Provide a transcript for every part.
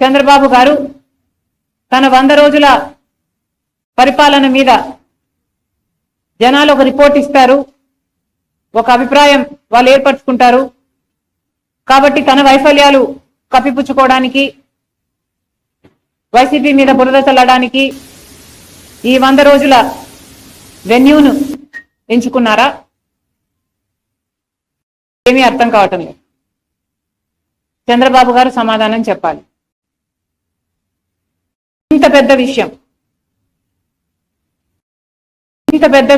చంద్రబాబు గారు తన 100 రోజుల పరిపాలన మీద జనాలు ఒక రిపోర్ట్ ఇస్తారు, ఒక అభిప్రాయం వాళ్ళు ఏర్పరచుకుంటారు. కాబట్టి తన వైఫల్యాలు కప్పిపుచ్చుకోవడానికి, వైసీపీ మీద బురద చల్లడానికి ఈ 100 రోజుల వెన్యూను ఎంచుకున్నారా? ఏమీ అర్థం కావటం లేదు. చంద్రబాబు గారు సమాధానం చెప్పాలి. ఇంత పెద్ద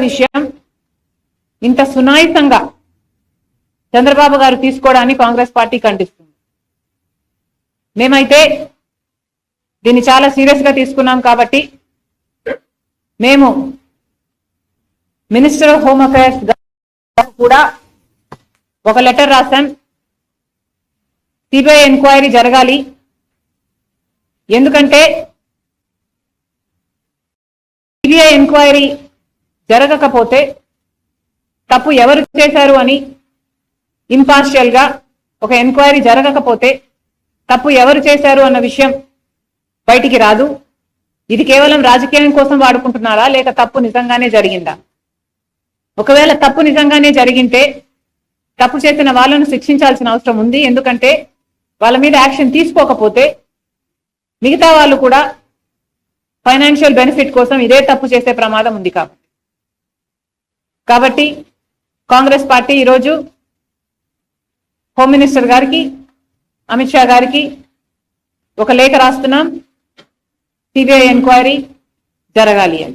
విషయం ఇంత సునాయితంగా చంద్రబాబు గారు తీసుకోవడాన్ని కాంగ్రెస్ పార్టీ ఖండిస్తుంది. మేమైతే దీన్ని చాలా సీరియస్ గా తీసుకున్నాం. కాబట్టి మేము మినిస్టర్ ఆఫ్ హోమ్ అఫైర్స్ కూడా ఒక లెటర్ రాశాం. సిబిఐ ఎంక్వైరీ జరగాలి. ఎందుకంటే సిబిఐ ఎంక్వైరీ జరగకపోతే తప్పు ఎవరు చేశారు అని ఇంపార్షియల్ గా ఒక ఎంక్వైరీ జరగకపోతే తప్పు ఎవరు చేశారు అన్న విషయం బయటికి రాదు. ఇది కేవలం రాజకీయం కోసం వాడుకుంటున్నారా లేక తప్పు నిజంగానే జరిగిందా? ఒకవేళ తప్పు నిజంగానే జరిగింటే తప్పు చేసిన వాళ్ళను శిక్షించాల్సిన అవసరం ఉంది. ఎందుకంటే వాళ్ళ మీద యాక్షన్ తీసుకోకపోతే మిగతా వాళ్ళు కూడా ఫైనాన్షియల్ బెనిఫిట్ కోసం ఇదే తప్పు చేసే ప్రమాదం ఉంది. కాబట్టి కాంగ్రెస్ పార్టీ ఈరోజు హోమ్ మినిస్టర్ గారికి, అమిత్ షా గారికి ఒక లేఖ రాస్తున్నాం, సిబిఐ ఎంక్వైరీ జరగాలి అని.